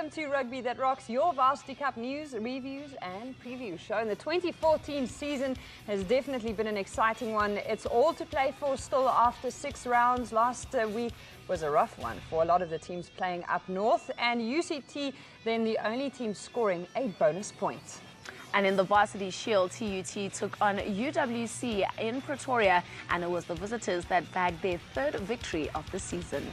welcome to Rugby That Rocks, your Varsity Cup news, reviews and preview show. And the 2014 season has definitely been an exciting one. It's all to play for still after 6 rounds. Last week was a rough one for a lot of the teams playing up north, and UCT then the only team scoring a bonus point. And in the Varsity Shield, TUT took on UWC in Pretoria, and it was the visitors that bagged their 3rd victory of the season.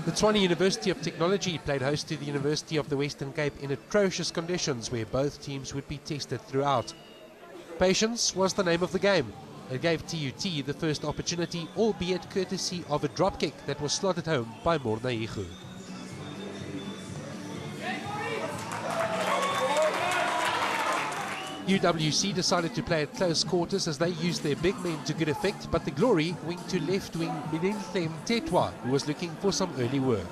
The Tshwane University of Technology played host to the University of the Western Cape in atrocious conditions where both teams would be tested throughout. Patience was the name of the game. It gave TUT the first opportunity, albeit courtesy of a dropkick that was slotted home by Mohono. UWC decided to play at close quarters as they used their big men to good effect, but the glory went to left wing Minenhle Mtetwa, who was looking for some early work.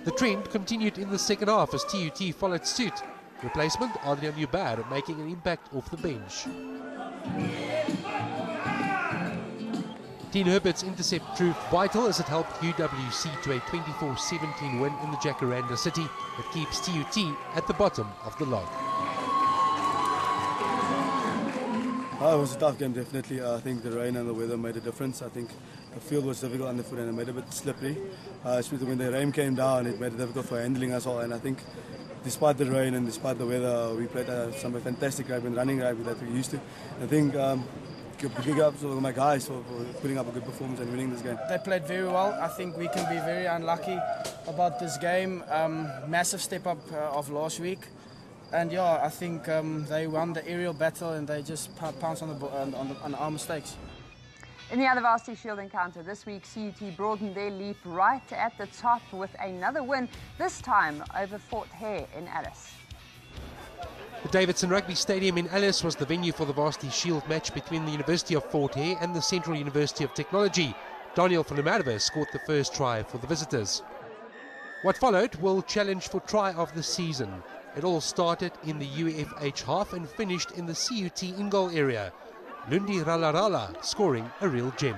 The trend continued in the second half as TUT followed suit. Replacement Adrian Hubert making an impact off the bench. Dean Herbert's intercept proved vital as it helped UWC to a 24-17 win in the Jacaranda City that keeps TUT at the bottom of the log. It was a tough game, definitely. I think the rain and the weather made a difference. I think the field was difficult underfoot and it made it a bit slippery. Especially when the rain came down, it made it difficult for handling us all. And I think despite the rain and despite the weather, we played some fantastic rugby and running rugby that we're used to. I think big up to my guys for putting up a good performance and winning this game. They played very well. I think we can be very unlucky about this game. Massive step up of last week. And yeah, I think they won the aerial battle and they just pounced on our mistakes. In the other Varsity Shield encounter this week, CUT broadened their leap right at the top with another win, this time over Fort Hare in Alice. The Davidson Rugby Stadium in Alice was the venue for the Varsity Shield match between the University of Fort Hare and the Central University of Technology. Daniel van der Merwe scored the first try for the visitors. What followed will challenge for try of the season. It all started in the UFH half and finished in the CUT in-goal area. Lundi Ralarala scoring a real gem.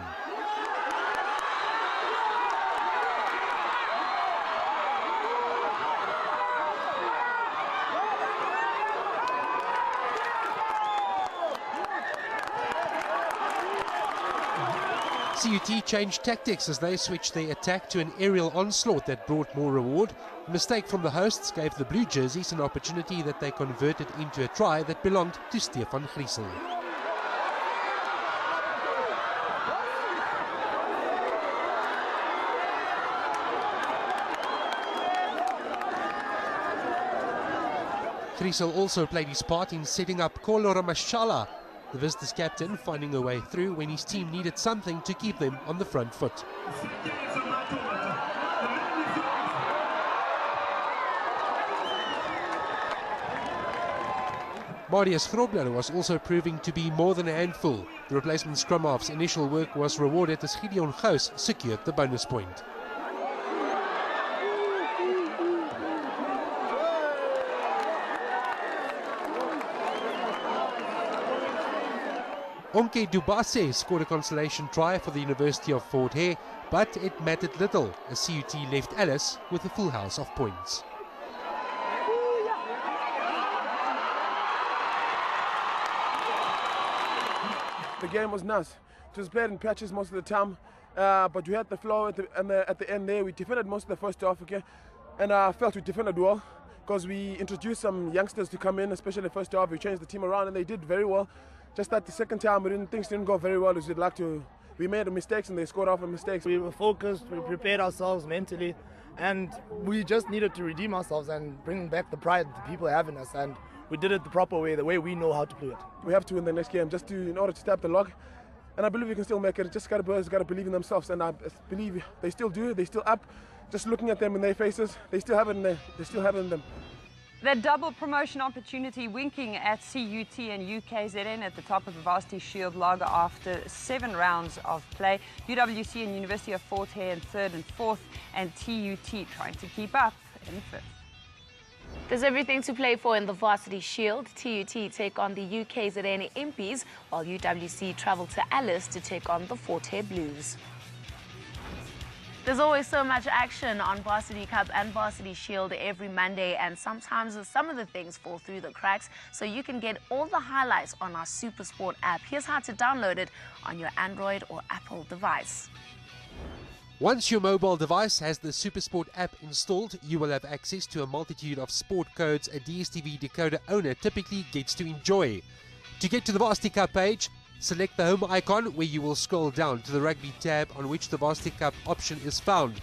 CUT changed tactics as they switched their attack to an aerial onslaught that brought more reward. A mistake from the hosts gave the blue jerseys an opportunity that they converted into a try that belonged to Stefan Griesel. Griesel also played his part in setting up Kolo Ramashala, the visitors' captain, finding a way through when his team needed something to keep them on the front foot. Marius Grobler was also proving to be more than a handful. The replacement scrum half's initial work was rewarded as Gideon Gous secured the bonus point. Onke Dubase scored a consolation try for the University of Fort Hare, but it mattered little as CUT left Alice with a full house of points. The game was nice. It was played in patches most of the time, but we had the flow at the end there. We defended most of the first half, okay, and I felt we defended well because we introduced some youngsters to come in, especially the first half. We changed the team around and they did very well. Just that the second time, things didn't go very well as we'd like to. We made mistakes and they scored off the mistakes. We were focused, we prepared ourselves mentally, and we just needed to redeem ourselves and bring back the pride that people have in us. And we did it the proper way, the way we know how to do it. We have to win the next game in order to tap the log. And I believe we can still make it. Just got to believe in themselves. And I believe they still do. They're still up. Just looking at them in their faces, they still have it in there. They still have it in them. The double promotion opportunity winking at CUT and UKZN at the top of the Varsity Shield log after 7 rounds of play. UWC and University of Fort Hare in 3rd and 4th, and TUT trying to keep up in 5th. There's everything to play for in the Varsity Shield. TUT take on the UKZN MPs, while UWC travel to Alice to take on the Fort Hare Blues. There's always so much action on Varsity Cup and Varsity Shield every Monday, and sometimes some of the things fall through the cracks, so you can get all the highlights on our SuperSport app. Here's how to download it on your Android or Apple device. Once your mobile device has the SuperSport app installed, you will have access to a multitude of sport codes a DStv decoder owner typically gets to enjoy. To get to the Varsity Cup page, select the home icon where you will scroll down to the Rugby tab on which the Varsity Cup option is found.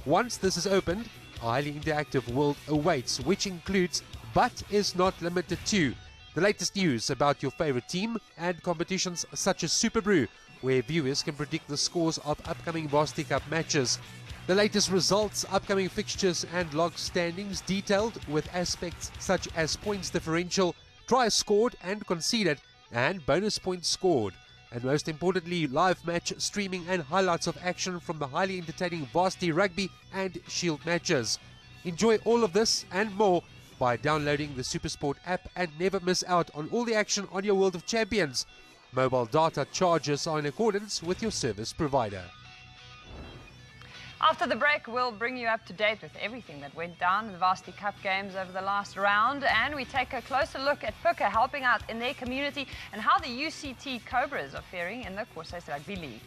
Once this is opened, a highly interactive world awaits, which includes, but is not limited to, the latest news about your favorite team and competitions such as Super Brew, where viewers can predict the scores of upcoming Varsity Cup matches. The latest results, upcoming fixtures and log standings detailed with aspects such as points differential, tries scored and conceded, and bonus points scored. And most importantly, live match streaming and highlights of action from the highly entertaining Varsity Rugby and Shield matches. Enjoy all of this and more by downloading the SuperSport app and never miss out on all the action on your World of Champions. Mobile data charges are in accordance with your service provider. After the break, we'll bring you up to date with everything that went down in the Varsity Cup games over the last round, and we take a closer look at Puka helping out in their community and how the UCT Cobras are faring in the Korsais Rugby League.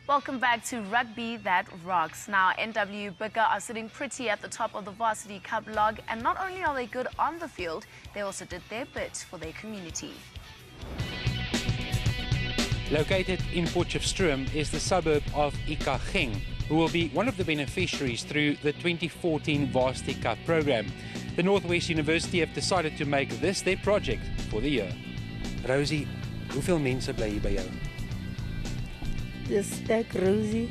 Welcome back to Rugby That Rocks. Now, NW Bika are sitting pretty at the top of the Varsity Cup log, and not only are they good on the field, they also did their bit for their community. Located in Potchefstroom is the suburb of Ikageng, who will be one of the beneficiaries through the 2014 Varsity Cup program. The Northwest University have decided to make this their project for the year. Rosie, hoeveel mense bly hier by jou? Dis ek Rosie,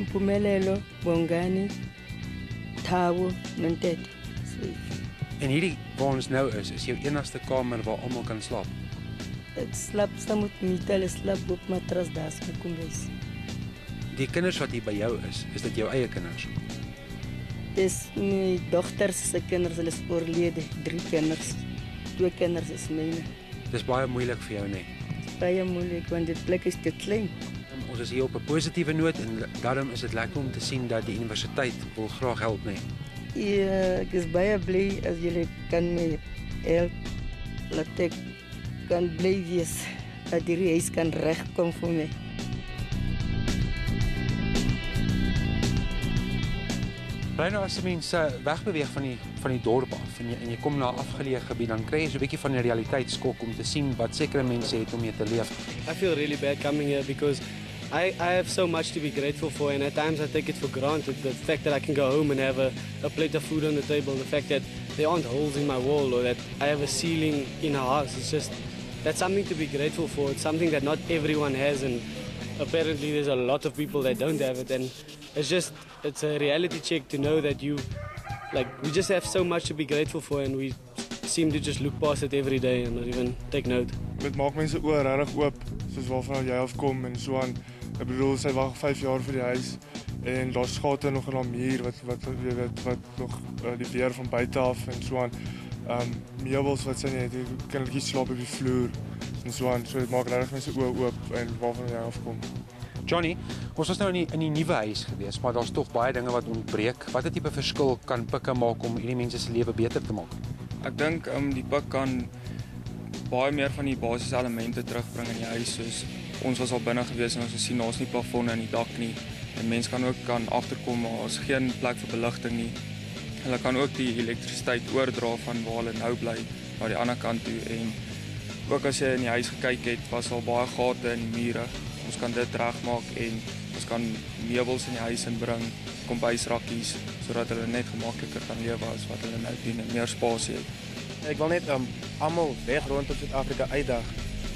Mpumelelo, Bongani, Thabo, Mentet. En hierdie waar ons nou is jou enigste kamer waar almal kan slaap. Ek slaap saam met Mitel, slaap op matras daar se kombuis. Die kinders wat hier by jou is dit jou eie kinders? Dis my dogter se kinders, hulle is oorlede, 3 kinders. 2 kinders is myne. Dis baie moeilik vir jou, nee. Baie moeilik want die plek is te klein. Ons is hier op 'n positiewe noot en daarom is dit lekker om te sien dat die universiteit wil graag help, nee. Ja, ek is baie bly as julle kan my help. Laat ek kan bly wees dat hierdie huis kan regkom vir my. Nou, as mense wegbeweeg van die dorp af en jy kom na 'n afgeleë gebied, dan kry jy so 'n bietjie van 'n realiteitskok om te sien wat sekere mense het om mee te leef. I feel really bad coming here because I have so much to be grateful for, and at times I take it for granted. The fact that I can go home and have a plate of food on the table, the fact that there aren't holes in my wall or that I have a ceiling in a house, that's something to be grateful for. It's something that not everyone has, and apparently there's a lot of people that don't have it, and it's a reality check to know that we just have so much to be grateful for, and we seem to just look past it every day and not even take note. Dit maak mense oor regtig oop, soos waarvan jy afkom en so aan. Ek bedoel, sy wag 5 jaar vir die huis en daar's gate nog in haar muur wat nog die weer van buite af en so aan. Meubels wat sy net kindertjies slaap op die vloer en so aan. So dit maak regtig mense oop en waarvan jy afkom. Johnny, ons was nou in die nuwe huis gewees, maar daar's tog baie dinge wat ontbreek. Watter tipe verskil kan Puka maak om hierdie mense se lewe beter te maak? Ek dink die Puk kan baie meer van die basiese elemente terugbring in die huis, soos ons was al binne gewees en ons gesien daar's nie plafonne in die dak nie. En mense kan ook agterkom, maar ons geen plek vir beligting nie. Hulle kan ook die elektrisiteit oordra van waar hulle nou bly na die ander kant toe, en ook as jy in die huis gekyk het, was al baie gate in die mure. Ons kan dit regmaak en ons kan meubels in die huis inbring, kombuisrakkies, sodat hulle net gemakliker kan lewe as wat hulle nou doen en meer spasie het. Ek wil net almal weg rondom Suid-Afrika uitdag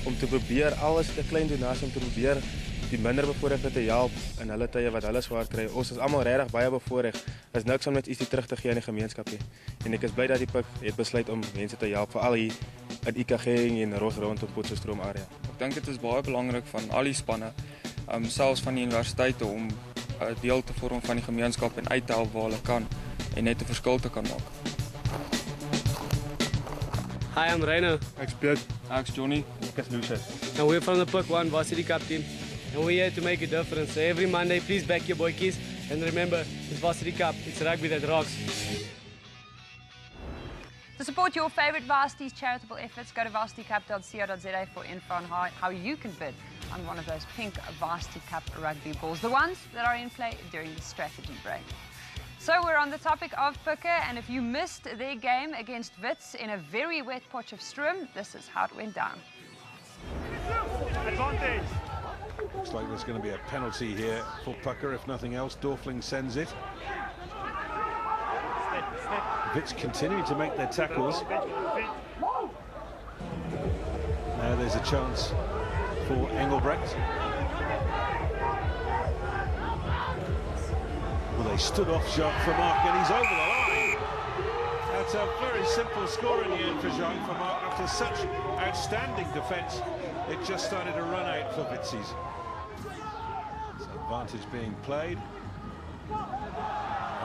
om te probeer alles 'n klein donasie om te probeer die minder bevoorregte te help in hulle tye wat hulle swaar kry. Ons is almal regtig baie bevoorreg. Is niks om net iets terug te gee aan die gemeenskap nie. En ek is bly dat die Puk het besluit om mense te help, veral hier in Ikageng en rondom Potchefstroom area. Ek dink dit is baie belangrik van al die spanne, selfs van die universiteite, om deel te vorm van die gemeenskap en uit te help waar hulle kan. en net 'n verskil te kan maak. Hi, I'm Reino. Ek's Björn. Ek's Johnny. Ek's Lucius. And we're from the Puck 1 Varsity Cup team. And we're here to make a difference. So every Monday, please back your boykies. And remember, it's Varsity Cup. It's rugby that rocks. To support your favourite Varsity's charitable efforts, go to varsitycup.co.za for info on how you can bid on one of those pink Varsity Cup rugby balls, the ones that are in play during the strategy break. So we're on the topic of Pukke, and if you missed their game against Wits in a very wet Potchefstroom, this is how it went down. Advantage. Looks like there's going to be a penalty here for Pukke, if nothing else. Dorfling sends it. Wits continuing to make their tackles. Now there's a chance for Engelbrecht. Well, they stood off Jean-Vermark and he's over the line. That's a very simple score in the end for Jean-Vermark. After such outstanding defence, it just started to run out for Witsies. So advantage being played.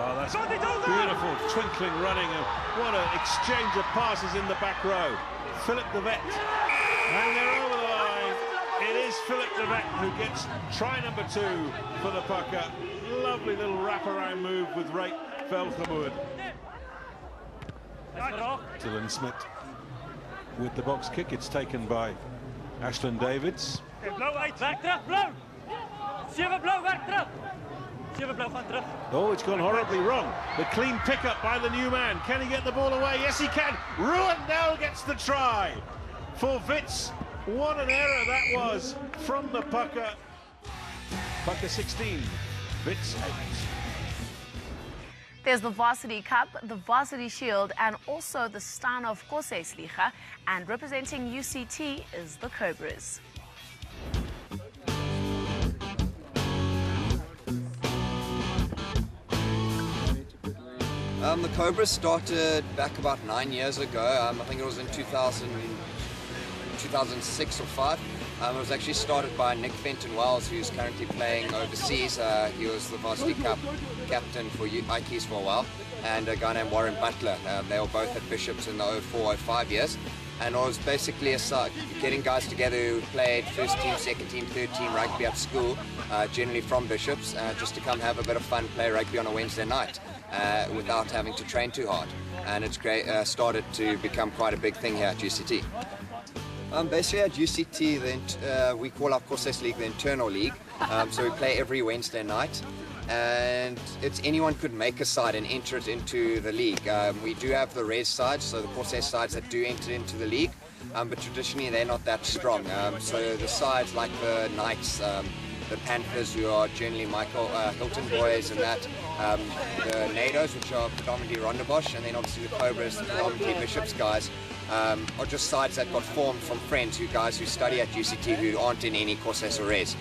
Oh, that's beautiful, twinkling running, and what an exchange of passes in the back row. Philip de Vet, and they're over the line. It is Philip de Vet who gets try number 2 for the Pukke. Lovely little wraparound move with Rake Velgemoed. Dylan Smit with the box kick. It's taken by Ashton Davids. Oh, it's gone horribly wrong. The clean pickup by the new man. Can he get the ball away? Yes, he can. Ruandel gets the try for Wits. What an error that was from the Pukke. Pukke 16, Wits 8. There's the Varsity Cup, the Varsity Shield, and also the Stanov Koseisliga. And representing UCT is the Cobras. The Cobras started back about 9 years ago. I think it was in 2006 or 5. It was actually started by Nick Fenton-Wells, who's currently playing overseas. He was the Varsity Cup captain for Ikes for a while, and a guy named Warren Butler. They were both at Bishops in the 04-05 years. And it was basically getting guys together who played first team, second team, third team rugby at school, generally from Bishops, just to come have a bit of fun, play rugby on a Wednesday night without having to train too hard. And it's great, started to become quite a big thing here at UCT. Basically at UCT, we call our Koseis League the internal league, so we play every Wednesday night. And anyone could make a side and enter it into the league. We do have the res sides, so the Koseis sides that do enter into the league, but traditionally they're not that strong. So the sides like the Knights, the Panthers, who are generally Michael Hilton boys, and that, the NATOs, which are predominantly Rondebosch, and then obviously the Cobras, the predominantly Bishops guys, are just sides that got formed from friends, guys who study at UCT who aren't in any Koseis or res.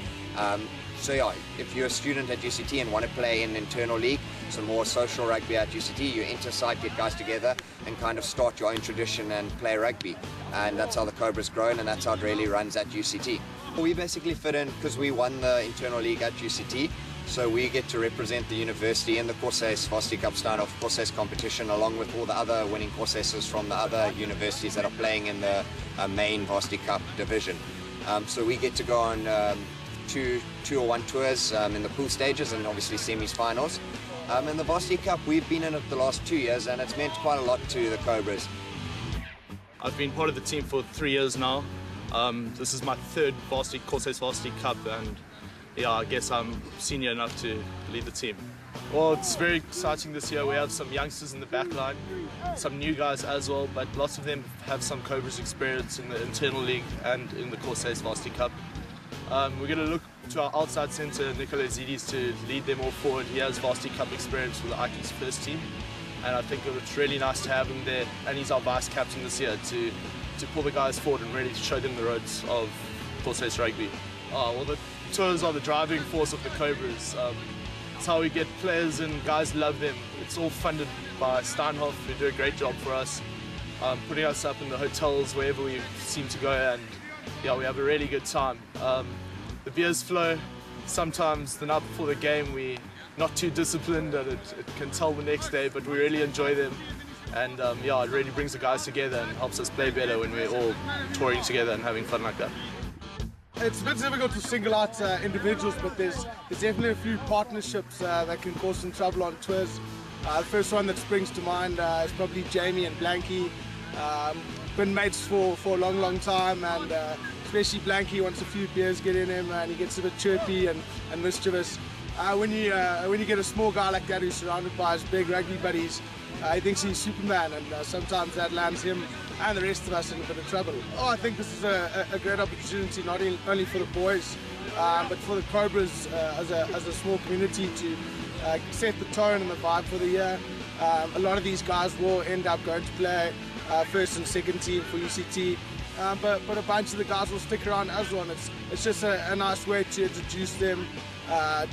So yeah, if you're a student at UCT and want to play in an internal league, some more social rugby at UCT, you enter side, get guys together and kind of start your own tradition and play rugby. And that's how the Cobra's grown, and that's how it really runs at UCT. We basically fit in because we won the internal league at UCT, so we get to represent the university in the Koseis Varsity Cup Stanov Koseis competition, along with all the other winning Koseises from the other universities that are playing in the main Varsity Cup division. So we get to go on two or one tours in the pool stages and obviously semis-finals. In the Varsity Cup, we've been in it the last 2 years, and it's meant quite a lot to the Cobras. I've been part of the team for 3 years now. This is my third Koseis Varsity Cup, and yeah, I guess I'm senior enough to lead the team. Well, it's very exciting this year. We have some youngsters in the back line, some new guys as well, but lots of them have some Cobras experience in the internal league and in the Koseis Varsity Cup. We're going to look to our outside centre, Motshidisi, to lead them all forward. He has Varsity Cup experience with the Ikes first team, and I think it's really nice to have him there, and he's our vice captain this year to pull the guys forward and really show them the roads of Koseis rugby. Well, the tours are the driving force of the Cobras. It's how we get players, and guys love them. It's all funded by Steinhoff, who do a great job for us, putting us up in the hotels wherever we seem to go, and yeah, we have a really good time. The beers flow. Sometimes the night before the game we not too disciplined, and it can tell the next day, but we really enjoy them. And yeah, it really brings the guys together and helps us play better when we're all touring together and having fun like that. It's a bit difficult to single out individuals, but there's definitely a few partnerships that can cause some trouble on tours. The first one that springs to mind is probably Jamie and Blanky. Been mates for a long time, and especially Blanky, once a few beers get in him and he gets a bit chirpy and mischievous. When you get a small guy like that who's surrounded by his big rugby buddies, he thinks he's Superman, and sometimes that lands him and the rest of us in a bit of trouble. I think this is a great opportunity, not only for the boys, but for the Cobras as a small community to set the tone and the vibe for the year. A lot of these guys will end up going to play first and second team for UCT, but a bunch of the guys will stick around as well. It's just a nice way to introduce them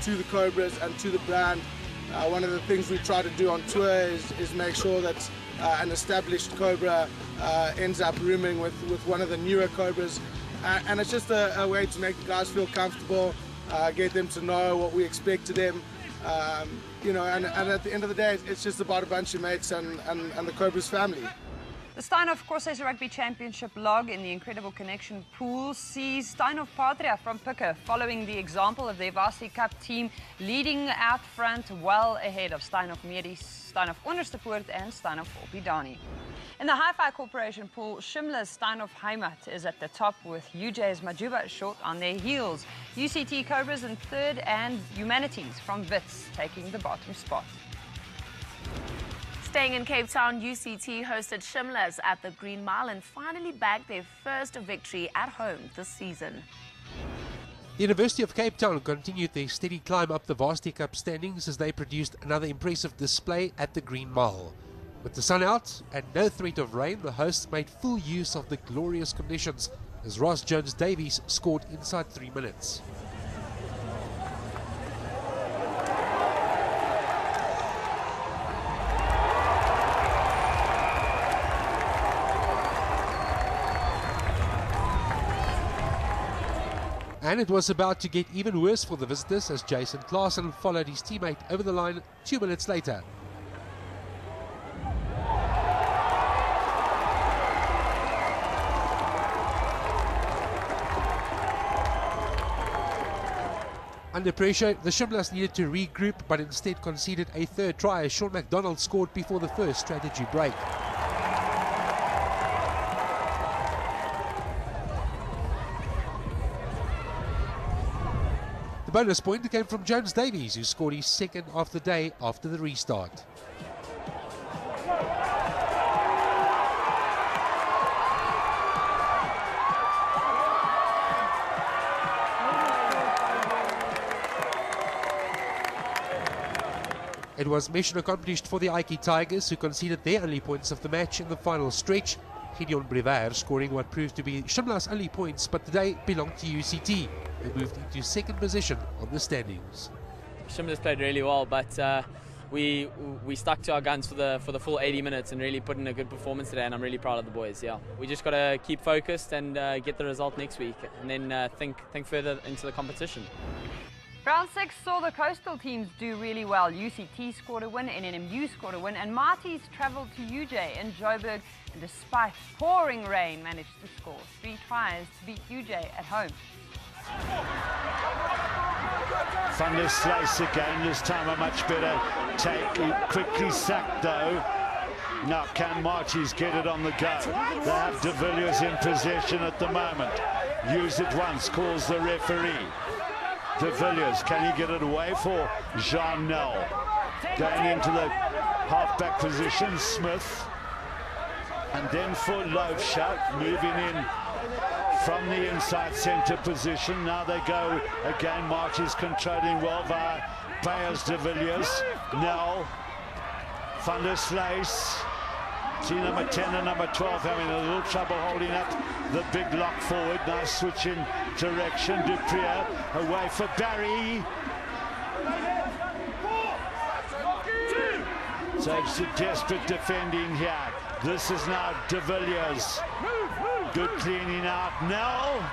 to the Cobras and to the brand. One of the things we try to do on tour is make sure that an established Cobra ends up rooming with one of the newer Cobras, and it's just a way to make the guys feel comfortable, get them to know what we expect of them, you know, and at the end of the day, it's just about a bunch of mates and the Cobras family. The Steinhoff Corsairs Rugby Championship log in the Incredible Connection pool sees Steinhoff Patria from Picker following the example of their Varsity Cup team, leading out front well ahead of Steinhoff Medies, Steinhoff Onderstepoort and Steinhoff Opidani. In the Hi-Fi Corporation pool, Shimlas Steinhoff Heimat is at the top with UJ's Majuba short on their heels. UCT Cobras in third and Humanities from Wits taking the bottom spot. Staying in Cape Town, UCT hosted Shimlas at the Green Mile and finally bagged their first victory at home this season. The University of Cape Town continued their steady climb up the Varsity Cup standings as they produced another impressive display at the Green Mile. With the sun out and no threat of rain, the hosts made full use of the glorious conditions as Ross Jones-Davies scored inside 3 minutes. And it was about to get even worse for the visitors as Jason Klaasen followed his teammate over the line 2 minutes later. Under pressure, the Shimlas needed to regroup but instead conceded a third try as Sean McDonald scored before the first strategy break. The bonus point came from Jones-Davies, who scored his second of the day after the restart. It was mission accomplished for the Ike Tigers, who conceded their only points of the match in the final stretch. Gideon Brewer scoring what proved to be Shimla's only points, but today belonged to UCT. They moved into second position on the standings. Shimlas played really well, but we stuck to our guns for the full 80 minutes and really put in a good performance today, and I'm really proud of the boys. Yeah, we just got to keep focused and get the result next week, and then think further into the competition. Round 6 saw the coastal teams do really well. UCT scored a win, NNMU scored a win, and Marties travelled to UJ in Joburg and despite pouring rain managed to score 3 tries to beat UJ at home. Thunder slice again, this time a much better take, quickly sacked though. Now can Marties get it on the go? They have De Villiers in possession at the moment. Use it once, calls the referee. De Villiers, can he get it away for Jean Nel? Going into the halfback position, Smith. And then for Loafshout, moving in from the inside centre position. Now they go again, Marties controlling well via Payers De Villiers. Nel, Van der Sluis. See number 10 and number 12 having a little trouble holding up the big lock forward. Nice switch in direction. Duprier away for Barry. So it's a desperate defending here. This is now De Villiers. Good cleaning out. Nel.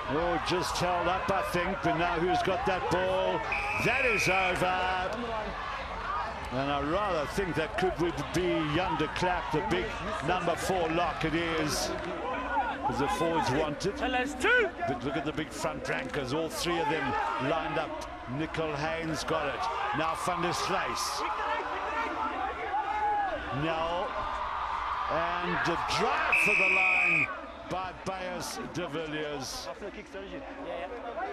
Oh, just held up, I think, but now who's got that ball? That is over. And I rather think that could be Jan de Klerk, the big number 4 lock. It is, because the forwards want it. But look at the big front rankers, all 3 of them lined up. Nicol Haynes got it. Now Van der Sluys. Now, and a drive for the line by Beyers de Villiers.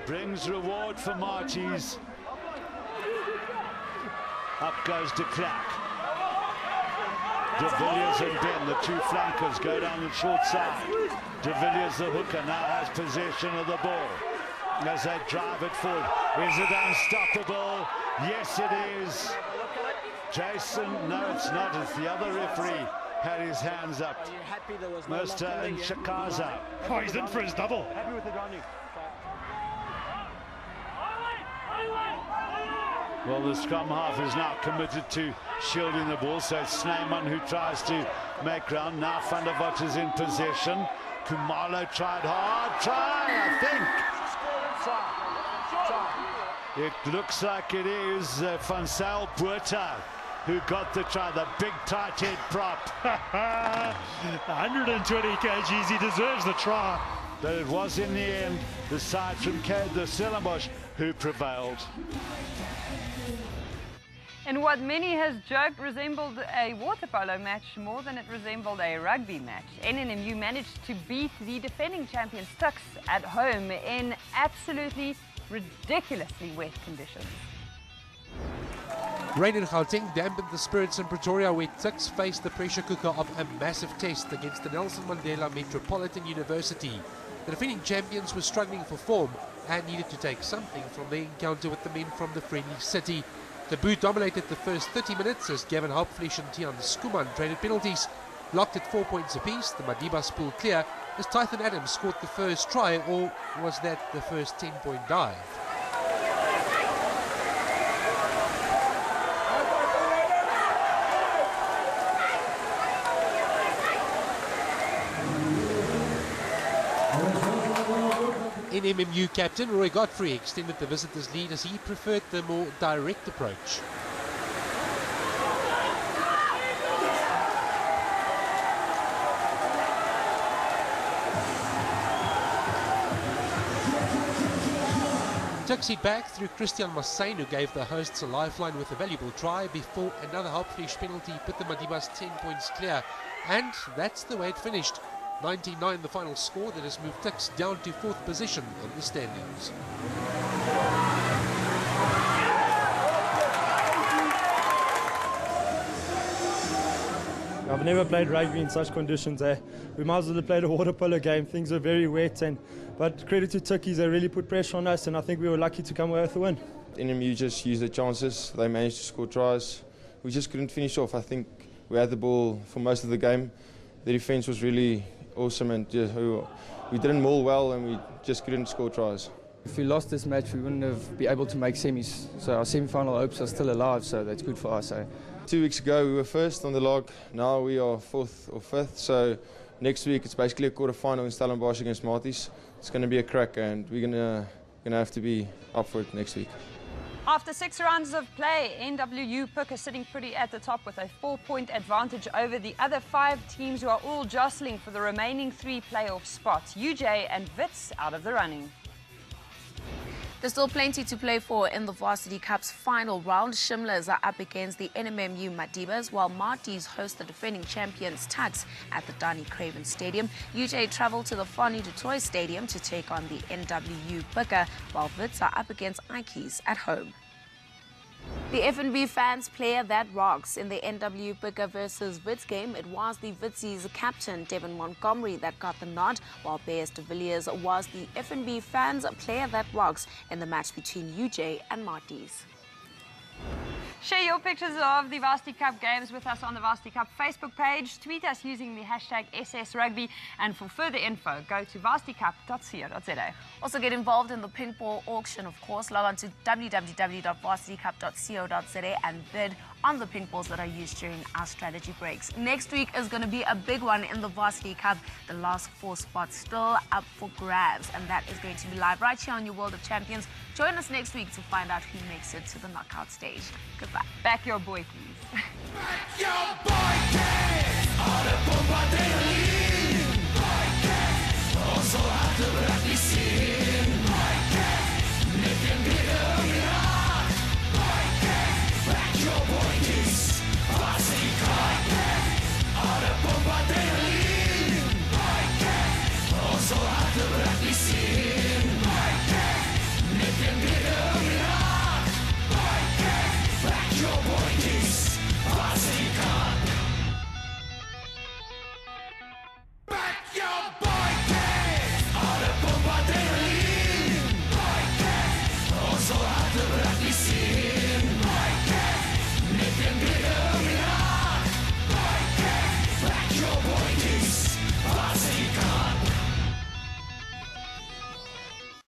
Brings reward for Marties. Up goes de Klerk. De Villiers and Ben, the 2 flankers, go down the short side. De Villiers, the hooker, now has possession of the ball. As they drive it forward. Is it unstoppable? Yes, it is. Jason, no, it's not. It's the other referee had his hands up. Mr. Nshakaza. Oh, he's in for his double. Happy with the grounding. Well, the scrum half is now committed to shielding the ball, so it's Snyman who tries to make ground. Now Van der Walt is in possession. Kumalo tried hard. Try, I think. It looks like it is Van Zyl Botha who got the try, the big tight head prop. 120 kgs, he deserves the try. But it was in the end the side from the Stellenbosch who prevailed. In what many has joked resembled a water polo match more than it resembled a rugby match, NNMU managed to beat the defending champions Tuks at home in absolutely ridiculously wet conditions. Rain in Gauteng dampened the spirits in Pretoria, where Tuks faced the pressure cooker of a massive test against the Nelson Mandela Metropolitan University. The defending champions were struggling for form and needed to take something from their encounter with the men from the friendly city. The Boot dominated the first 30 minutes as Gavin Hauptfleisch and Tian Skuman traded penalties. Locked at 4 points apiece, the Madibas pulled clear as Tython Adams scored the first try, or was that the first 10-point dive? NMMU captain Roy Godfrey extended the visitors' lead as he preferred the more direct approach. Tuks it back through Christian Massain, who gave the hosts a lifeline with a valuable try before another Hauptfleisch penalty put the Madibas 10 points clear. And that's the way it finished. 99 the final score that has moved Tuks down to 4th position on the standings. I've never played rugby in such conditions. We might as well have played a water polo game. Things were very wet, but credit to Tukkies, they really put pressure on us, and I think we were lucky to come away with the win. NMU just used their chances. They managed to score tries. We just couldn't finish off. I think we had the ball for most of the game. The defence was really awesome, and we didn't maul well, and we just couldn't score tries. If we lost this match, we wouldn't have been able to make semis. So our semi-final hopes are still alive, so that's good for us. 2 weeks ago we were first on the log, now we are 4th or 5th, so next week it's basically a quarter-final in Stellenbosch against Marties. It's going to be a crack, and we're going to have to be up for it next week. After 6 rounds of play, NWU Puka sitting pretty at the top with a 4-point advantage over the other 5 teams who are all jostling for the remaining 3 playoff spots. UJ and Wits out of the running. There's still plenty to play for in the Varsity Cup's final round. Shimlas are up against the NMMU Madibas, while Marties host the defending champions Tuks at the Danny Craven Stadium. UJ travel to the Fani du Toit Stadium to take on the NWU Puka, while Wits are up against Ikes at home. The FNB fans player that rocks. In the NW Puka versus Wits game, it was the Witsies captain Devin Montgomery that got the nod, while Beyers de Villiers was the FNB fans player that rocks in the match between UJ and Marties. Share your pictures of the Varsity Cup games with us on the Varsity Cup Facebook page. Tweet us using the hashtag #SSRugby. And for further info, go to varsitycup.co.za. Also get involved in the pinball auction, of course. Log on to www.varsitycup.co.za and bid on the pink balls that are used during our strategy breaks. Next week is going to be a big one in the Varsity Cup. The last 4 spots still up for grabs, and that is going to be live right here on your World of Champions. Join us next week to find out who makes it to the knockout stage. Goodbye. Back your boy, please. Back your boy, kids! Alle bombarderer Berlin! Boy, kids! Also hatte Rugby